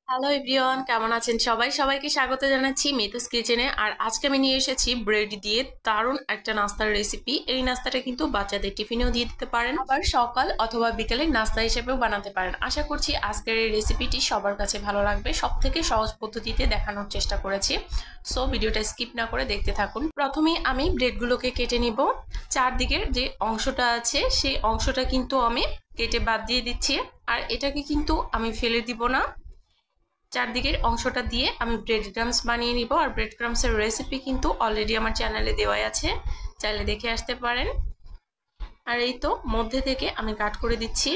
Hello everyone, কেমন আছেন সবাই? সবাইকে স্বাগত জানাচ্ছি মিতুস কিচেনে। আর আজকে আমি নিয়ে এসেছি ব্রেড দিয়ে দারুণ একটা নাস্তার রেসিপি। এই নাস্তাটা কিন্তু বাচ্চাদের টিফিনেও দিয়ে দিতে পারেন, আবার সকাল অথবা বিকেলের নাস্তা হিসেবেও বানাতে পারেন। আশা করছি আজকের এই রেসিপিটি সবার কাছে ভালো লাগবে। সব থেকে সহজ পদ্ধতিতে দেখানোর চেষ্টা করেছি, সো ভিডিওটা স্কিপ না করে দেখতে থাকুন। প্রথমেই আমি ব্রেডগুলোকে কেটে নিব। চারদিকের যে অংশটা আছে সেই অংশটা কিন্তু আমি কেটে বাদ দিয়ে দিচ্ছি। আর এটাকে কিন্তু আমি ফেলে দিব না, চারদিকের অংশটা দিয়ে আমি ব্রেড ক্রামস বানিয়ে নিব। আর ব্রেড ক্রামসের রেসিপি কিন্তু অলরেডি আমার চ্যানেলে দেওয়াই আছে, চাইলে দেখে আসতে পারেন। আর এই তো মধ্যে থেকে আমি কাট করে দিচ্ছি।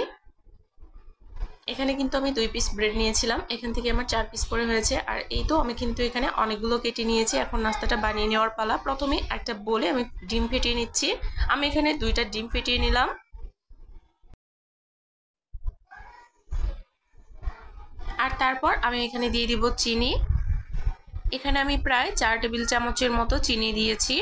এখানে কিন্তু আমি 2 পিস ব্রেড নিয়েছিলাম, এখান থেকে আমার 4 পিস করে হয়েছে। আর এই তো আমি কিন্তু এখানে অনেকগুলো কেটে নিয়েছি। এখন নাস্তাটা বানিয়ে নেওয়ার পালা। প্রথমে একটা বোলে আমি ডিম ফেটিয়ে নিচ্ছি। আমি এখানে 2টা ডিম ফেটিয়ে নিলাম। আর তারপর আমি এখানে দিয়ে দিব চিনি। এখানে আমি প্রায় 4 টেবিল চামচের মতো চিনি দিয়েছি।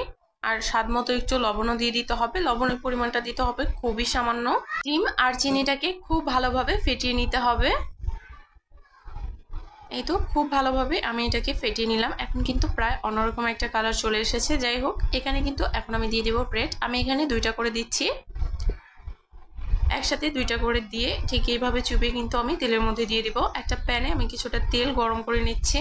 আর স্বাদ মতো একটু লবণও দিয়ে দিতে হবে। লবণের পরিমাণটা দিতে হবে খুবই সামান্য। ডিম আর চিনিটাকে খুব ভালোভাবে ফেটিয়ে নিতে হবে। এই তো খুব ভালোভাবে আমি এটাকে ফেটিয়ে নিলাম। এখন কিন্তু প্রায় অন্যরকম একটা কালার চলে এসেছে। যাই হোক, এখানে কিন্তু এখন আমি দিয়ে দিব ব্রেড। আমি এখানে 2টা করে দিচ্ছি, একসাথে 2টা করে দিয়ে ঠিক এইভাবে চুবিয়ে কিন্তু আমি তেলের মধ্যে দিয়ে দিব। একটা প্যানে আমি কিছুটা তেল গরম করে নিচ্ছি।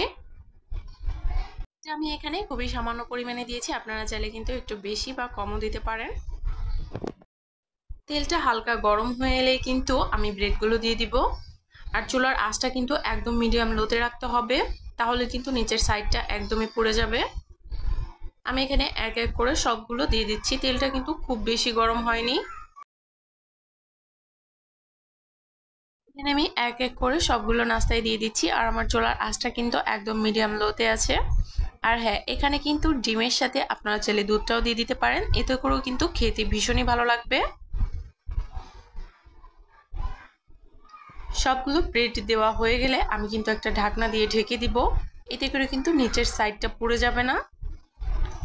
আমি এখানে খুবই সামান্য পরিমাণে দিয়েছি, আপনারা চাইলে কিন্তু একটু বেশি বা কমও দিতে পারেন। তেলটা হালকা গরম হয়ে এলেই কিন্তু আমি ব্রেডগুলো দিয়ে দিব। আর চুলার আঁচটা কিন্তু একদম মিডিয়াম লোতে রাখতে হবে, তাহলে কিন্তু নিচের সাইডটা একদমই পুড়ে যাবে। আমি এখানে এক এক করে সবগুলো দিয়ে দিচ্ছি। তেলটা কিন্তু খুব বেশি গরম হয়নি। এখানে আমি এক এক করে সবগুলো নাস্তায় দিয়ে দিচ্ছি। আর আমার চুলার আঁচটা কিন্তু একদম মিডিয়াম লোতে আছে। আর হ্যাঁ, এখানে কিন্তু ডিমের সাথে আপনারা চাইলে দুধটাও দিয়ে দিতে পারেন, এতে করেও কিন্তু খেতে ভীষণই ভালো লাগবে। সবগুলো ব্রেড দেওয়া হয়ে গেলে আমি কিন্তু একটা ঢাকনা দিয়ে ঢেকে দিব। এতে করে কিন্তু নিচের সাইডটা পুড়ে যাবে না,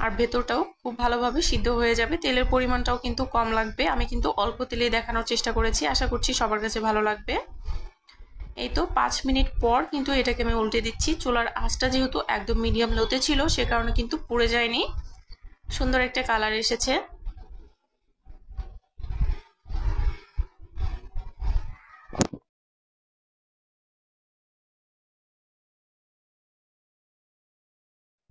আর ভেতরটাও খুব ভালোভাবে সিদ্ধ হয়ে যাবে। তেলের পরিমাণটাও কিন্তু কম লাগবে। আমি কিন্তু অল্প তেলেই দেখানোর চেষ্টা করেছি, আশা করছি সবার কাছে ভালো লাগবে। এই তো 5 মিনিট পর কিন্তু এটাকে আমি উল্টে দিচ্ছি। চুলার আঁচটা যেহেতু একদম মিডিয়াম লোতে ছিল, সে কারণে কিন্তু পুড়ে যায়নি, সুন্দর একটা কালার এসেছে।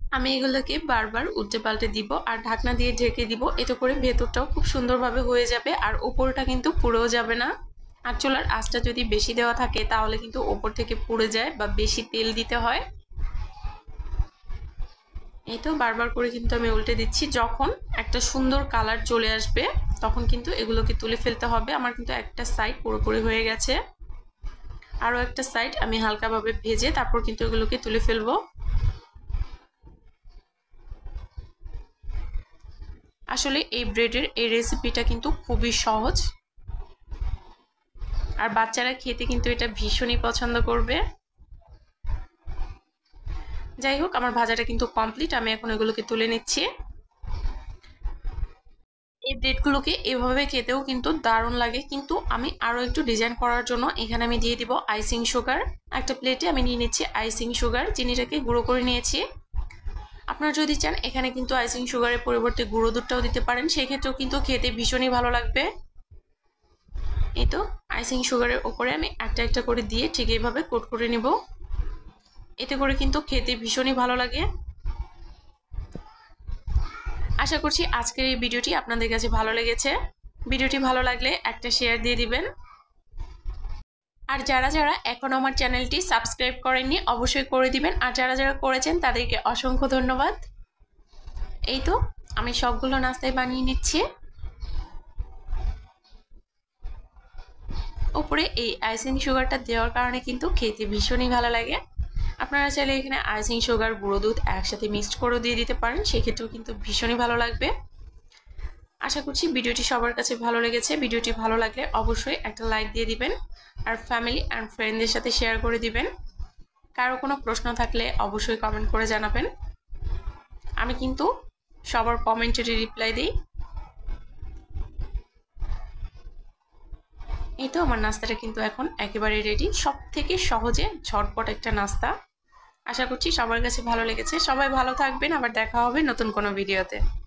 আমি এগুলোকে বারবার উল্টে পাল্টে দিব আর ঢাকনা দিয়ে ঢেকে দিব। এতে করে ভেতরটাও খুব সুন্দরভাবে হয়ে যাবে আর উপরটা কিন্তু পুড়েও যাবে না। আর চুলার আঁচটা যদি বেশি দেওয়া থাকে তাহলে কিন্তু উপর থেকে পুড়ে যায় বা বেশি তেল দিতে হয়। এই তো বারবার করে কিন্তু আমি উল্টে দিচ্ছি। যখন একটা সুন্দর কালার চলে আসবে তখন কিন্তু এগুলোকে তুলে ফেলতে হবে। আমার কিন্তু একটা সাইড পুরোপুরি হয়ে গেছে, আরও একটা সাইড আমি হালকাভাবে ভেজে তারপর কিন্তু এগুলোকে তুলে ফেলবো। আসলে এই ব্রেডের এই রেসিপিটা কিন্তু খুবই সহজ, আর বাচ্চারা খেতে কিন্তু এটা ভীষণই পছন্দ করবে। যাই হোক, আমার ভাজাটা কিন্তু কমপ্লিট। আমি এখন এগুলোকে তুলে নিচ্ছি। এই ব্রেডগুলোকে এভাবে খেতেও কিন্তু দারুণ লাগে, কিন্তু আমি আরও একটু ডিজাইন করার জন্য এখানে আমি দিয়ে দিব আইসিং সুগার। একটা প্লেটে আমি নিয়ে নিচ্ছি আইসিং সুগার, চিনিটাকে গুঁড়ো করে নিয়েছি। আপনারা যদি চান এখানে কিন্তু আইসিং সুগারের পরিবর্তে গুঁড়ো দুধটাও দিতে পারেন, সেই ক্ষেত্রেও কিন্তু খেতে ভীষণই ভালো লাগবে। এই তো আইসিং সুগারের ওপরে আমি একটা একটা করে দিয়ে ঠিক এইভাবে কোট করে নিব। এতে করে কিন্তু খেতে ভীষণই ভালো লাগে। আশা করছি আজকের এই ভিডিওটি আপনাদের কাছে ভালো লেগেছে। ভিডিওটি ভালো লাগলে একটা শেয়ার দিয়ে দিবেন। আর যারা যারা এখনো আমার চ্যানেলটি সাবস্ক্রাইব করেননি অবশ্যই করে দিবেন, আর যারা যারা করেছেন তাদেরকে অসংখ্য ধন্যবাদ। এই তো আমি সবগুলো নাস্তায় বানিয়ে নিচ্ছি। উপরে এই আইসিং সুগারটা দেওয়ার কারণে কিন্তু খেতে ভীষণই ভালো লাগে। আপনারা চাইলে এখানে আইসিং সুগার, গুঁড়ো দুধ একসাথে মিক্সড করে দিয়ে দিতে পারেন, সেক্ষেত্রেও কিন্তু ভীষণই ভালো লাগবে। আশা করছি ভিডিওটি সবার কাছে ভালো লেগেছে। ভিডিওটি ভালো লাগলে অবশ্যই একটা লাইক দিয়ে দিবেন, আর ফ্যামিলি অ্যান্ড ফ্রেন্ডদের সাথে শেয়ার করে দিবেন। কারো কোনো প্রশ্ন থাকলে অবশ্যই কমেন্ট করে জানাবেন, আমি কিন্তু সবার কমেন্টেরই রিপ্লাই দিই। এই তো আমার নাস্তাটা কিন্তু এখন একেবারে রেডি। সবথেকে সহজে ঝটপট একটা নাস্তা। আশা করছি সবার কাছে ভালো লেগেছে। সবাই ভালো থাকবেন, আবার দেখা হবে নতুন কোনো ভিডিওতে।